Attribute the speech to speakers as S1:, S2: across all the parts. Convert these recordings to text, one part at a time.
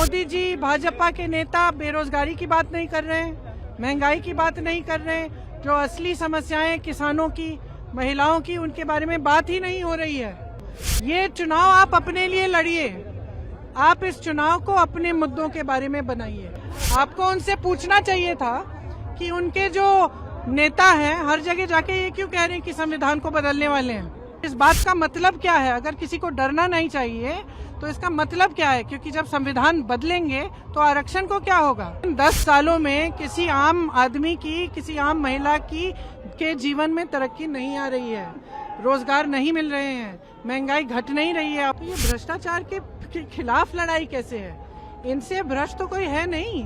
S1: मोदी जी भाजपा के नेता बेरोजगारी की बात नहीं कर रहे हैं, महंगाई की बात नहीं कर रहे हैं, जो असली समस्याएं किसानों की, महिलाओं की, उनके बारे में बात ही नहीं हो रही है। ये चुनाव आप अपने लिए लड़िए, आप इस चुनाव को अपने मुद्दों के बारे में बनाइए। आपको उनसे पूछना चाहिए था कि उनके जो नेता हैं हर जगह जाके ये क्यों कह रहे हैं कि संविधान को बदलने वाले हैं। इस बात का मतलब क्या है? अगर किसी को डरना नहीं चाहिए तो इसका मतलब क्या है? क्योंकि जब संविधान बदलेंगे तो आरक्षण को क्या होगा? 10 सालों में किसी आम आदमी की, किसी आम महिला की के जीवन में तरक्की नहीं आ रही है, रोजगार नहीं मिल रहे हैं, महंगाई घट नहीं रही है। तो ये भ्रष्टाचार के खिलाफ लड़ाई कैसे है? इनसे भ्रष्ट तो कोई है नहीं।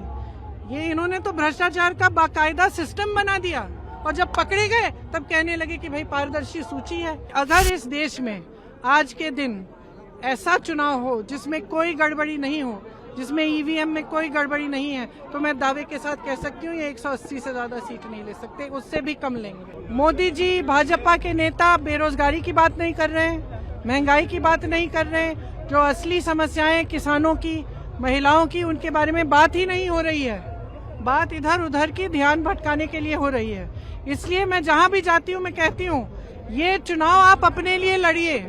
S1: ये इन्होंने तो भ्रष्टाचार का बाकायदा सिस्टम बना दिया और जब पकड़े गए तब कहने लगे कि भाई पारदर्शी सूची है। अगर इस देश में आज के दिन ऐसा चुनाव हो जिसमें कोई गड़बड़ी नहीं हो, जिसमें ईवीएम में कोई गड़बड़ी नहीं है, तो मैं दावे के साथ कह सकती हूँ ये 180 से ज्यादा सीट नहीं ले सकते, उससे भी कम लेंगे। मोदी जी भाजपा के नेता बेरोजगारी की बात नहीं कर रहे हैं, महंगाई की बात नहीं कर रहे हैं, जो असली समस्याएं किसानों की, महिलाओं की, उनके बारे में बात ही नहीं हो रही है। बात इधर उधर की ध्यान भटकाने के लिए हो रही है। इसलिए मैं जहां भी जाती हूं मैं कहती हूं ये चुनाव आप अपने लिए लड़िए,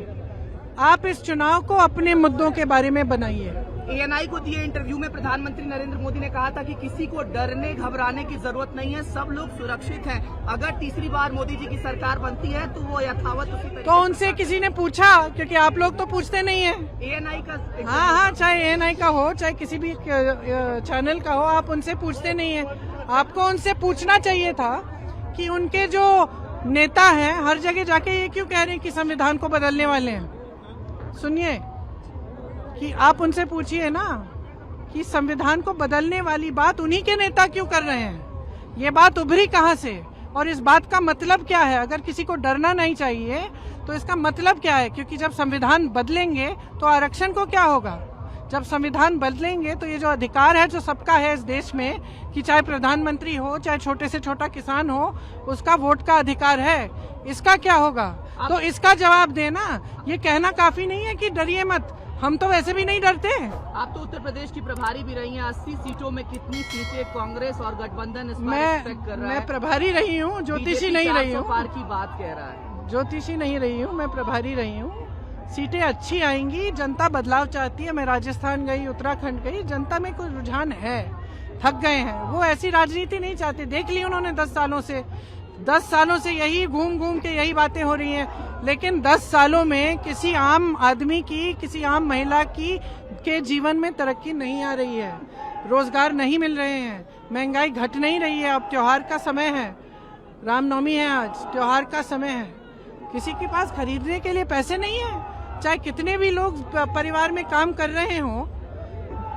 S1: आप इस चुनाव को अपने मुद्दों के बारे में बनाइए।
S2: एएनआई को दिए इंटरव्यू में प्रधानमंत्री नरेंद्र मोदी ने कहा था कि किसी को डरने घबराने की जरूरत नहीं है, सब लोग सुरक्षित हैं। अगर तीसरी बार मोदी जी की सरकार बनती है तो वो यथावत उसी तरीके।
S1: तो उनसे किसी ने पूछा? क्योंकि आप लोग तो पूछते नहीं है।
S2: एएनआई का
S1: हाँ, चाहे एएनआई का हो, चाहे किसी भी चैनल का हो, आप उनसे पूछते नहीं है। आपको उनसे पूछना चाहिए था कि उनके जो नेता हैं हर जगह जाके ये क्यों कह रहे हैं कि संविधान को बदलने वाले हैं। सुनिए कि आप उनसे पूछिए ना कि संविधान को बदलने वाली बात उन्हीं के नेता क्यों कर रहे हैं, ये बात उभरी कहां से और इस बात का मतलब क्या है। अगर किसी को डरना नहीं चाहिए तो इसका मतलब क्या है? क्योंकि जब संविधान बदलेंगे तो आरक्षण को क्या होगा? जब संविधान बदलेंगे तो ये जो अधिकार है जो सबका है इस देश में, कि चाहे प्रधानमंत्री हो, चाहे छोटे से छोटा किसान हो, उसका वोट का अधिकार है, इसका क्या होगा? तो इसका जवाब देना। ये कहना काफी नहीं है कि डरिए मत, हम तो वैसे भी नहीं डरते।
S2: आप तो उत्तर प्रदेश की प्रभारी भी रही हैं, 80 सीटों में कितनी सीटें कांग्रेस और गठबंधन इस बार एक्सपेक्ट कर रहा है?
S1: मैं प्रभारी रही हूँ, ज्योतिषी नहीं रही हूँ।
S2: पार की बात कह रहा है।
S1: ज्योतिषी नहीं रही हूँ, मैं प्रभारी रही हूँ। सीटें अच्छी आएंगी, जनता बदलाव चाहती है। मैं राजस्थान गई, उत्तराखंड गई, जनता में कोई रुझान है, थक गए हैं, वो ऐसी राजनीति नहीं चाहते। देख ली उन्होंने 10 सालों से यही घूम घूम के यही बातें हो रही हैं। लेकिन 10 सालों में किसी आम आदमी की, किसी आम महिला की के जीवन में तरक्की नहीं आ रही है, रोजगार नहीं मिल रहे हैं, महंगाई घट नहीं रही है। अब त्योहार का समय है, रामनवमी है, आज त्योहार का समय है, किसी के पास खरीदने के लिए पैसे नहीं है। चाहे कितने भी लोग परिवार में काम कर रहे हो,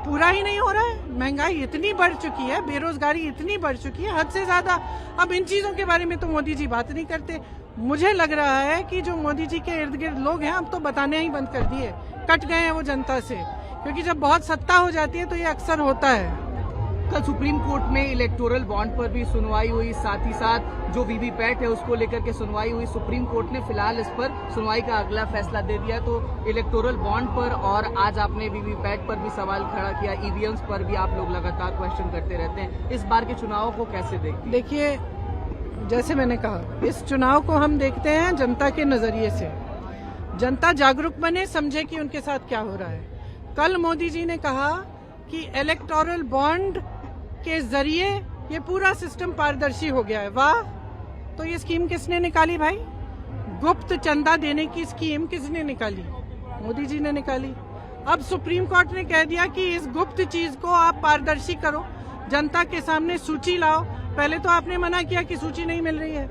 S1: पूरा ही नहीं हो रहा है। महंगाई इतनी बढ़ चुकी है, बेरोजगारी इतनी बढ़ चुकी है, हद से ज्यादा। अब इन चीजों के बारे में तो मोदी जी बात नहीं करते। मुझे लग रहा है कि जो मोदी जी के इर्द गिर्द लोग हैं अब तो बताने ही बंद कर दिए, कट गए हैं वो जनता से, क्योंकि जब बहुत सत्ता हो जाती है तो ये अक्सर होता है।
S2: कल सुप्रीम कोर्ट में इलेक्टोरल बॉन्ड पर भी सुनवाई हुई, साथ ही साथ जो वीवीपैट है उसको लेकर के सुनवाई हुई। सुप्रीम कोर्ट ने फिलहाल इस पर सुनवाई का अगला फैसला दे दिया। तो इलेक्टोरल बॉन्ड पर और आज आपने वीवीपैट पर भी सवाल खड़ा किया, ईवीएम्स पर भी आप लोग लगातार क्वेश्चन करते रहते हैं। इस बार के चुनाव को कैसे देखते हैं?
S1: देखिए, जैसे मैंने कहा, इस चुनाव को हम देखते हैं जनता के नजरिए से। जनता जागरूक बने, समझे कि उनके साथ क्या हो रहा है। कल मोदी जी ने कहा कि इलेक्टोरल बॉन्ड के जरिए ये पूरा सिस्टम पारदर्शी हो गया है। वाह! तो ये स्कीम किसने निकाली भाई? गुप्त चंदा देने की स्कीम किसने निकाली? मोदी जी ने निकाली। अब सुप्रीम कोर्ट ने कह दिया कि इस गुप्त चीज को आप पारदर्शी करो, जनता के सामने सूची लाओ। पहले तो आपने मना किया कि सूची नहीं मिल रही है,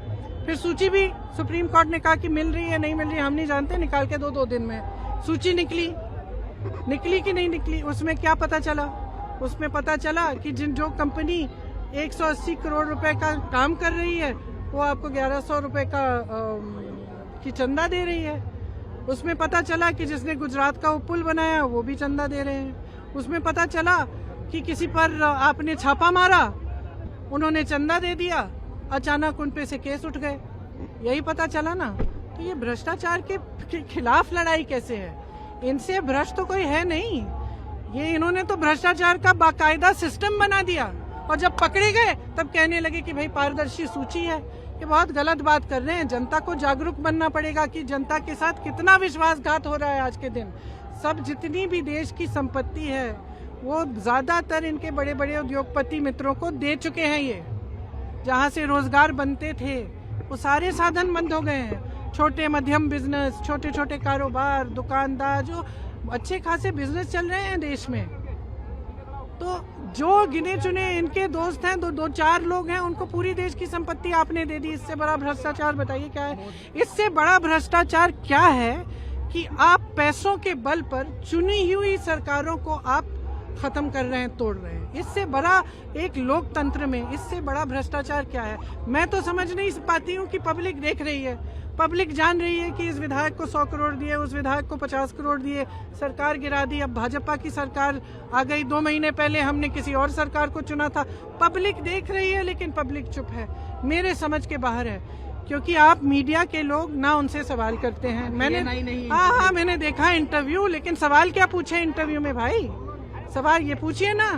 S1: फिर सूची भी सुप्रीम कोर्ट ने कहा कि मिल रही है, नहीं मिल रही है हम नहीं जानते, निकाल के दो दिन में। सूची निकली कि नहीं निकली, उसमें क्या पता चला? उसमें पता चला कि जो कंपनी 180 करोड़ रुपए का काम कर रही है वो आपको 1100 रुपए की चंदा दे रही है। उसमें पता चला कि जिसने गुजरात का वो पुल बनाया वो भी चंदा दे रहे हैं। उसमें पता चला कि किसी पर आपने छापा मारा, उन्होंने चंदा दे दिया, अचानक उन पे से केस उठ गए। यही पता चला ना। तो ये भ्रष्टाचार के खिलाफ लड़ाई कैसे है? इनसे भ्रष्ट तो कोई है नहीं। ये इन्होंने तो भ्रष्टाचार का बाकायदा सिस्टम बना दिया, और जब पकड़े गए तब कहने लगे कि भाई पारदर्शी सूची है। ये बहुत गलत बात कर रहे हैं। जनता को जागरूक बनना पड़ेगा कि जनता के साथ कितना विश्वासघात हो रहा है आज के दिन। सब जितनी भी देश की संपत्ति है वो ज्यादातर इनके बड़े बड़े उद्योगपति मित्रों को दे चुके हैं। ये जहाँ से रोजगार बनते थे वो सारे साधन बंद हो गए हैं। छोटे मध्यम बिजनेस, छोटे छोटे कारोबार, दुकानदार, जो अच्छे खासे बिजनेस चल रहे हैं देश में, तो जो गिने चुने इनके दोस्त हैं, दो चार लोग हैं, उनको पूरी देश की संपत्ति आपने दे दी। इससे बड़ा भ्रष्टाचार बताइए क्या है? इससे बड़ा भ्रष्टाचार क्या है कि आप पैसों के बल पर चुनी हुई सरकारों को आप खत्म कर रहे हैं, तोड़ रहे हैं। इससे बड़ा एक लोकतंत्र में इससे बड़ा भ्रष्टाचार क्या है? मैं तो समझ नहीं पाती हूँ कि पब्लिक देख रही है, पब्लिक जान रही है कि इस विधायक को 100 करोड़ दिए, उस विधायक को 50 करोड़ दिए, सरकार गिरा दी। अब भाजपा की सरकार आ गई, 2 महीने पहले हमने किसी और सरकार को चुना था। पब्लिक देख रही है लेकिन पब्लिक चुप है, मेरे समझ के बाहर है, क्योंकि आप मीडिया के लोग ना उनसे सवाल करते हैं। हाँ, मैंने देखा इंटरव्यू, लेकिन सवाल क्या पूछे इंटरव्यू में भाई? सवाल ये पूछिए ना,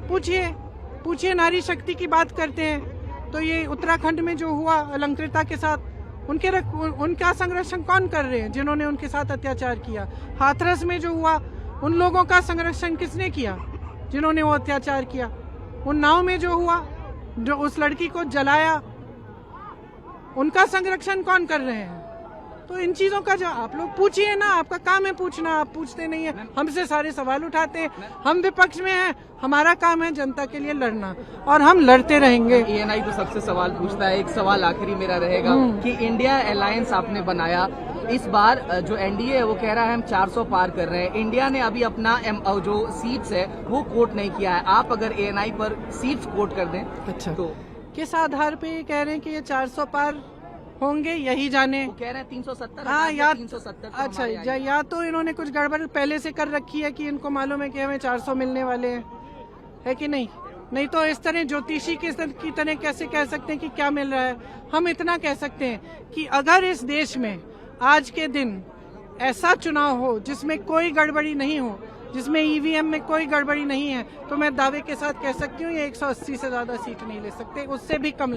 S1: पूछिए नारी शक्ति की बात करते हैं तो ये उत्तराखंड में जो हुआ अलंकृता के साथ, उनका संरक्षण कौन कर रहे हैं जिन्होंने उनके साथ अत्याचार किया? हाथरस में जो हुआ उन लोगों का संरक्षण किसने किया जिन्होंने वो अत्याचार किया? उन्नाव में जो हुआ, जो उस लड़की को जलाया, उनका संरक्षण कौन कर रहे हैं? तो इन चीजों का जो आप लोग पूछिए ना, आपका काम है पूछना, आप पूछते नहीं है। हमसे सारे सवाल उठाते हैं, हम विपक्ष में हैं, हमारा काम है जनता के लिए लड़ना और हम लड़ते रहेंगे।
S2: एएनआई तो सबसे सवाल पूछता है। एक सवाल आखिरी मेरा रहेगा कि इंडिया अलायंस आपने बनाया, इस बार जो एनडीए है वो कह रहा है हम 400 पार कर रहे हैं। इंडिया ने अभी अपना जो सीट्स है वो कोट नहीं किया है। आप अगर एएनआई पर सीट्स कोट कर दें, अच्छा, तो किस
S1: आधार पे ये कह रहे हैं कि ये 400 पार होंगे? यही जाने।
S2: वो कह रहे हैं 370।
S1: हाँ, या
S2: 370।
S1: अच्छा, या तो इन्होंने कुछ गड़बड़ पहले से कर रखी है कि इनको मालूम है कि हमें 400 मिलने वाले हैं, है कि नहीं? नहीं तो इस तरह ज्योतिषी की तरह कैसे कह सकते हैं कि क्या मिल रहा है? हम इतना कह सकते हैं कि अगर इस देश में आज के दिन ऐसा चुनाव हो जिसमें कोई गड़बड़ी नहीं हो, जिसमें ईवीएम में कोई गड़बड़ी नहीं है, तो मैं दावे के साथ कह सकती हूँ ये 180 से ज्यादा सीट नहीं ले सकते, उससे भी कम